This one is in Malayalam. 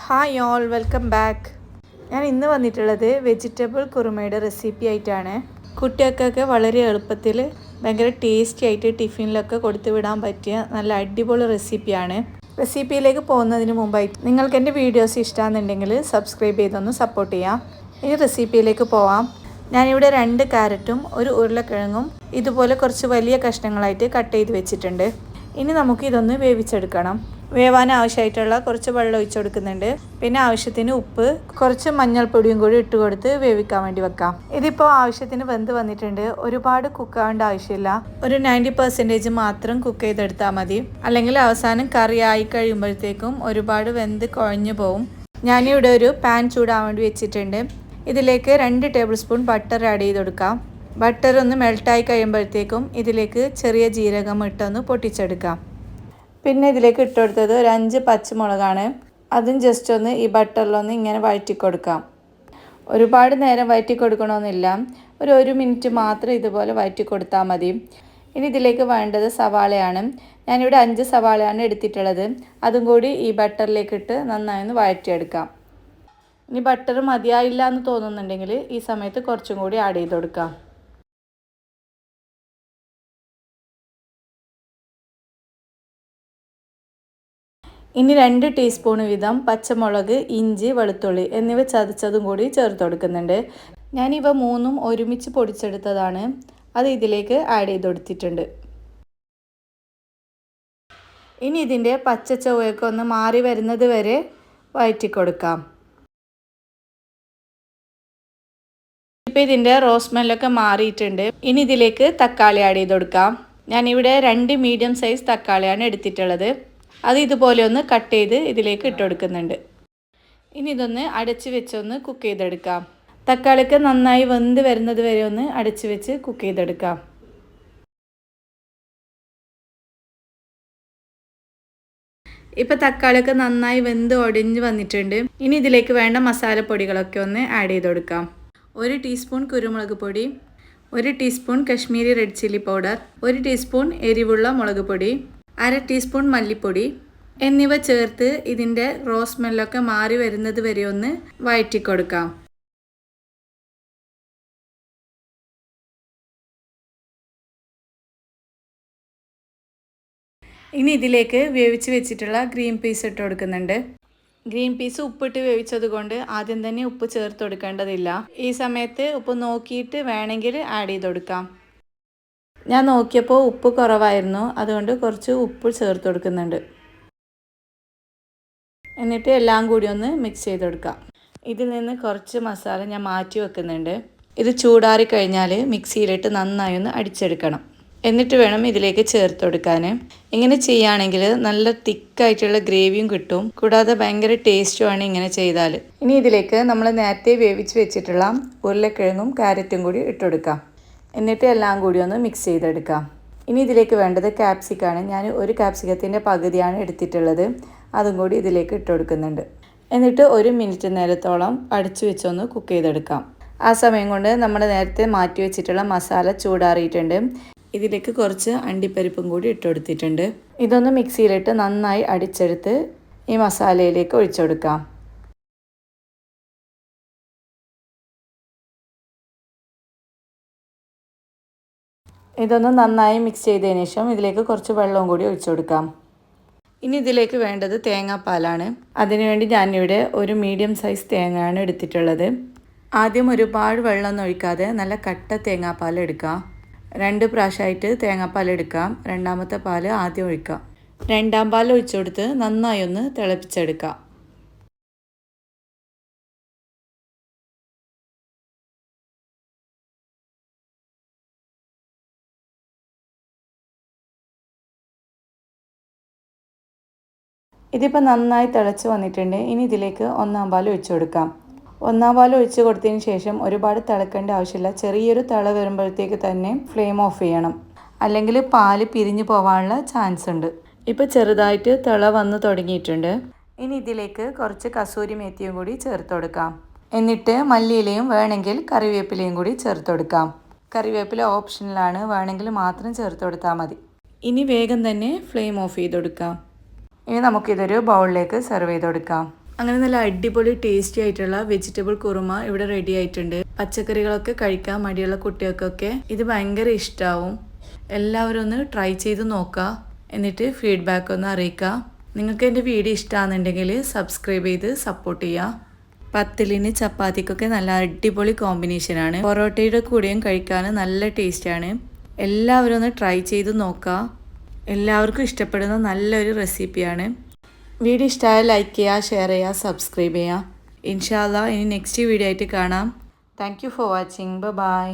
Hi all, welcome back. ഞാൻ ഇന്ന് വന്നിട്ടുള്ളത് വെജിറ്റബിൾ കുറുമയുടെ റെസിപ്പി ആയിട്ടാണ്. കുട്ടികൾക്കൊക്കെ വളരെ എളുപ്പത്തിൽ ഭയങ്കര ടേസ്റ്റി ആയിട്ട് ടിഫിനിലൊക്കെ കൊടുത്തു വിടാൻ പറ്റിയ നല്ല അടിപൊളി റെസിപ്പിയാണ്. റെസിപ്പിയിലേക്ക് പോകുന്നതിന് മുമ്പായി നിങ്ങൾക്ക് എൻ്റെ വീഡിയോസ് ഇഷ്ടമാണെന്നുണ്ടെങ്കിൽ സബ്സ്ക്രൈബ് ചെയ്തൊന്ന് സപ്പോർട്ട് ചെയ്യാം. ഇനി റെസിപ്പിയിലേക്ക് പോവാം. ഞാനിവിടെ 2 ക്യാരറ്റും 1 ഉരുളക്കിഴങ്ങും ഇതുപോലെ കുറച്ച് വലിയ കഷ്ണങ്ങളായിട്ട് കട്ട് ചെയ്ത് വെച്ചിട്ടുണ്ട്. ഇനി നമുക്ക് ഇതൊന്ന് വേവിച്ചെടുക്കണം. വേവാൻ ആവശ്യമായിട്ടുള്ള കുറച്ച് വെള്ളം ഒഴിച്ചു കൊടുക്കുന്നുണ്ട്. പിന്നെ ആവശ്യത്തിന് ഉപ്പ്, കുറച്ച് മഞ്ഞൾപ്പൊടിയും കൂടി ഇട്ട് കൊടുത്ത് വേവിക്കാൻ വേണ്ടി വെക്കാം. ഇതിപ്പോൾ ആവശ്യത്തിന് വെന്ത് വന്നിട്ടുണ്ട്. ഒരുപാട് കുക്കാവേണ്ട ആവശ്യമില്ല. ഒരു 90% മാത്രം കുക്ക് ചെയ്തെടുത്താൽ മതി. അല്ലെങ്കിൽ അവസാനം കറി ആയി കഴിയുമ്പോഴത്തേക്കും ഒരുപാട് വെന്ത് കുഴഞ്ഞു പോവും. ഞാനിവിടെ ഒരു പാൻ ചൂടാൻ വേണ്ടി വെച്ചിട്ടുണ്ട്. ഇതിലേക്ക് 2 ടേബിൾ സ്പൂൺ ബട്ടർ ആഡ് ചെയ്ത് കൊടുക്കാം. ബട്ടർ ഒന്ന് മെൽട്ടായി കഴിയുമ്പോഴത്തേക്കും ഇതിലേക്ക് ചെറിയ ജീരകം ഇട്ടൊന്ന് പൊട്ടിച്ചെടുക്കാം. പിന്നെ ഇതിലേക്ക് ഇട്ട് കൊടുത്തത് ഒരു 5 പച്ചമുളകാണ്. അതും ജസ്റ്റ് ഒന്ന് ഈ ബട്ടറിലൊന്ന് ഇങ്ങനെ വഴറ്റി കൊടുക്കാം. ഒരുപാട് നേരം വഴറ്റി കൊടുക്കണമെന്നില്ല, ഒരു 1 മിനിറ്റ് മാത്രം ഇതുപോലെ വഴറ്റി കൊടുത്താൽ മതി. ഇനി ഇതിലേക്ക് വേണ്ടത് സവാളയാണ്. ഞാനിവിടെ 5 സവാളയാണ് എടുത്തിട്ടുള്ളത്. അതും കൂടി ഈ ബട്ടറിലേക്ക് ഇട്ട് നന്നായി ഒന്ന് വഴറ്റിയെടുക്കാം. ഇനി ബട്ടർ മതിയായില്ല എന്ന് തോന്നുന്നുണ്ടെങ്കിൽ ഈ സമയത്ത് കുറച്ചും കൂടി ആഡ് ചെയ്ത് കൊടുക്കാം. ഇനി 2 ടീസ്പൂൺ വീതം പച്ചമുളക്, ഇഞ്ചി, വെളുത്തുള്ളി എന്നിവ ചതച്ചതും കൂടി ചേർത്ത് കൊടുക്കുന്നുണ്ട്. ഞാനിവ 3ഉം ഒരുമിച്ച് പൊടിച്ചെടുത്തതാണ്. അത് ഇതിലേക്ക് ആഡ് ചെയ്ത് കൊടുത്തിട്ടുണ്ട്. ഇനി ഇതിൻ്റെ പച്ച ചുവയൊക്കെ ഒന്ന് മാറി വരുന്നത് വരെ വഴറ്റി കൊടുക്കാം. ഇപ്പോൾ ഇതിൻ്റെ റോസ്മെല്ലൊക്കെ മാറിയിട്ടുണ്ട്. ഇനി ഇതിലേക്ക് തക്കാളി ആഡ് ചെയ്ത് കൊടുക്കാം. ഞാനിവിടെ 2 മീഡിയം സൈസ് തക്കാളിയാണ് എടുത്തിട്ടുള്ളത്. അത് ഇതുപോലെ ഒന്ന് കട്ട് ചെയ്ത് ഇതിലേക്ക് ഇട്ട് കൊടുക്കുന്നുണ്ട്. ഇനി ഇതൊന്ന് അടച്ച് വെച്ചൊന്ന് കുക്ക് ചെയ്തെടുക്കാം. തക്കാളിക്ക് നന്നായി വെന്ത് വരുന്നത് വരെ ഒന്ന് അടച്ച് വെച്ച് കുക്ക് ചെയ്തെടുക്കാം. ഇപ്പോൾ തക്കാളിയൊക്കെ നന്നായി വെന്ത് ഒടിഞ്ഞ് വന്നിട്ടുണ്ട്. ഇനി ഇതിലേക്ക് വേണ്ട മസാലപ്പൊടികളൊക്കെ ഒന്ന് ആഡ് ചെയ്ത് കൊടുക്കാം. 1 ടീസ്പൂൺ കുരുമുളക് പൊടി, 1 teaspoon Kashmiri red chilli powder, 1 teaspoon എരിവുള്ള മുളക് പൊടി, 1/2 ടീസ്പൂൺ മല്ലിപ്പൊടി എന്നിവ ചേർത്ത് ഇതിൻ്റെ റോസ്മെല്ലൊക്കെ മാറി വരുന്നത് വരെ ഒന്ന് വഴറ്റി കൊടുക്കാം. ഇനി ഇതിലേക്ക് വേവിച്ച് വെച്ചിട്ടുള്ള ഗ്രീൻ പീസ് ഇട്ട് കൊടുക്കുന്നുണ്ട്. ഗ്രീൻ പീസ് ഉപ്പിട്ട് വേവിച്ചത് കൊണ്ട് ആദ്യം തന്നെ ഉപ്പ് ചേർത്ത് കൊടുക്കേണ്ടതില്ല. ഈ സമയത്ത് ഉപ്പ് നോക്കിയിട്ട് വേണമെങ്കിൽ ആഡ് ചെയ്ത് കൊടുക്കാം. ഞാൻ നോക്കിയപ്പോൾ ഉപ്പ് കുറവായിരുന്നു, അതുകൊണ്ട് കുറച്ച് ഉപ്പ് ചേർത്ത് കൊടുക്കുന്നുണ്ട്. എന്നിട്ട് എല്ലാം കൂടി ഒന്ന് മിക്സ് ചെയ്ത് കൊടുക്കാം. ഇതിൽ നിന്ന് കുറച്ച് മസാല ഞാൻ മാറ്റി വെക്കുന്നുണ്ട്. ഇത് ചൂടാറി കഴിഞ്ഞാൽ മിക്സിയിലിട്ട് നന്നായി ഒന്ന് അടിച്ചെടുക്കണം. എന്നിട്ട് വേണം ഇതിലേക്ക് ചേർത്ത് കൊടുക്കാൻ. ഇങ്ങനെ ചെയ്യുകയാണെങ്കിൽ നല്ല തിക്കായിട്ടുള്ള ഗ്രേവിയും കിട്ടും, കൂടാതെ ഭയങ്കര ടേസ്റ്റുമാണ് ഇങ്ങനെ ചെയ്താൽ. ഇനി ഇതിലേക്ക് നമ്മൾ നേരത്തെ വേവിച്ച് വെച്ചിട്ടുള്ള ഉരുളക്കിഴങ്ങും ക്യാരറ്റും കൂടി ഇട്ടുകൊടുക്കാം. എന്നിട്ട് എല്ലാം കൂടി ഒന്ന് മിക്സ് ചെയ്തെടുക്കാം. ഇനി ഇതിലേക്ക് വേണ്ടത് ക്യാപ്സിക്കാണ്. ഞാൻ ഒരു ക്യാപ്സിക്കത്തിൻ്റെ പകുതിയാണ് എടുത്തിട്ടുള്ളത്. അതും കൂടി ഇതിലേക്ക് ഇട്ട് കൊടുക്കുന്നുണ്ട്. എന്നിട്ട് 1 മിനിറ്റ് നേരത്തോളം അടച്ചു വെച്ചൊന്ന് കുക്ക് ചെയ്തെടുക്കാം. ആ സമയം കൊണ്ട് നമ്മൾ നേരത്തെ മാറ്റി വെച്ചിട്ടുള്ള മസാല ചൂടാറിയിട്ടുണ്ട്. ഇതിലേക്ക് കുറച്ച് അണ്ടിപ്പരിപ്പും കൂടി ഇട്ട് കൊടുത്തിട്ടുണ്ട്. ഇതൊന്ന് മിക്സിയിലിട്ട് നന്നായി അടിച്ചെടുത്ത് ഈ മസാലയിലേക്ക് ഒഴിച്ചു കൊടുക്കാം. ഇതൊന്ന് നന്നായി മിക്സ് ചെയ്തതിന് ശേഷം ഇതിലേക്ക് കുറച്ച് വെള്ളവും കൂടി ഒഴിച്ചു കൊടുക്കാം. ഇനി ഇതിലേക്ക് വേണ്ടത് തേങ്ങാപ്പാലാണ്. അതിനുവേണ്ടി ഞാനിവിടെ ഒരു മീഡിയം സൈസ് തേങ്ങയാണ് എടുത്തിട്ടുള്ളത്. ആദ്യം ഒരുപാട് വെള്ളമൊന്നും ഒഴിക്കാതെ നല്ല കട്ട തേങ്ങാപ്പാൽ എടുക്കാം. 2 പ്രാവശ്യമായിട്ട് തേങ്ങാപ്പാൽ എടുക്കാം. രണ്ടാമത്തെ പാൽ ആദ്യം ഒഴിക്കാം. രണ്ടാം പാൽ ഒഴിച്ചു കൊടുത്ത് നന്നായി ഒന്ന് തിളപ്പിച്ചെടുക്കാം. ഇതിപ്പോൾ നന്നായി തിളച്ച് വന്നിട്ടുണ്ട്. ഇനി ഇതിലേക്ക് 1-ാം പാൽ ഒഴിച്ചു കൊടുക്കാം. 1-ാം പാൽ ഒഴിച്ച് കൊടുത്തതിന് ശേഷം ഒരുപാട് തിളക്കേണ്ട ആവശ്യമില്ല. ചെറിയൊരു തിള വരുമ്പോഴത്തേക്ക് തന്നെ ഫ്ലെയിം ഓഫ് ചെയ്യണം, അല്ലെങ്കിൽ പാൽ പിരിഞ്ഞു പോകാനുള്ള ചാൻസ് ഉണ്ട്. ഇപ്പോൾ ചെറുതായിട്ട് തിള വന്ന് തുടങ്ങിയിട്ടുണ്ട്. ഇനി ഇതിലേക്ക് കുറച്ച് കസൂരി മേത്തിയും കൂടി ചേർത്ത് കൊടുക്കാം. എന്നിട്ട് മല്ലിയിലയും വേണമെങ്കിൽ കറിവേപ്പിലയും കൂടി ചേർത്ത് കൊടുക്കാം. കറിവേപ്പില ഓപ്ഷണലാണ്, വേണമെങ്കിൽ മാത്രം ചേർത്ത് കൊടുത്താൽ മതി. ഇനി വേഗം തന്നെ ഫ്ലെയിം ഓഫ് ചെയ്ത് കൊടുക്കാം. ഇനി നമുക്കിതൊരു ബൗളിലേക്ക് സെർവ് ചെയ്ത് കൊടുക്കാം. അങ്ങനെ നല്ല അടിപൊളി ടേസ്റ്റി ആയിട്ടുള്ള വെജിറ്റബിൾ കുറുമ ഇവിടെ റെഡി ആയിട്ടുണ്ട്. പച്ചക്കറികളൊക്കെ കഴിക്കാൻ മടിയുള്ള കുട്ടികൾക്കൊക്കെ ഇത് ഭയങ്കര ഇഷ്ടമാവും. എല്ലാവരും ഒന്ന് ട്രൈ ചെയ്ത് നോക്കുക. എന്നിട്ട് ഫീഡ്ബാക്ക് ഒന്ന് അറിയിക്കുക. നിങ്ങൾക്ക് എൻ്റെ വീഡിയോ ഇഷ്ടമാണെന്നുണ്ടെങ്കിൽ സബ്സ്ക്രൈബ് ചെയ്ത് സപ്പോർട്ട് ചെയ്യുക. പത്തലിന് ചപ്പാത്തിക്കൊക്കെ നല്ല അടിപൊളി കോമ്പിനേഷനാണ്. പൊറോട്ടയുടെ കൂടെയും കഴിക്കാൻ നല്ല ടേസ്റ്റാണ്. എല്ലാവരും ഒന്ന് ട്രൈ ചെയ്ത് നോക്കുക. എല്ലാവർക്കും ഇഷ്ടപ്പെടുന്ന നല്ലൊരു റെസിപ്പിയാണ്. വീഡിയോ ഇഷ്ടമായാൽ ലൈക്ക് ചെയ്യുക, ഷെയർ ചെയ്യുക, സബ്സ്ക്രൈബ് ചെയ്യുക. ഇൻഷാ അല്ലാഹ് ഇനി നെക്സ്റ്റ് വീഡിയോ ആയിട്ട് കാണാം. Thank you for watching. By.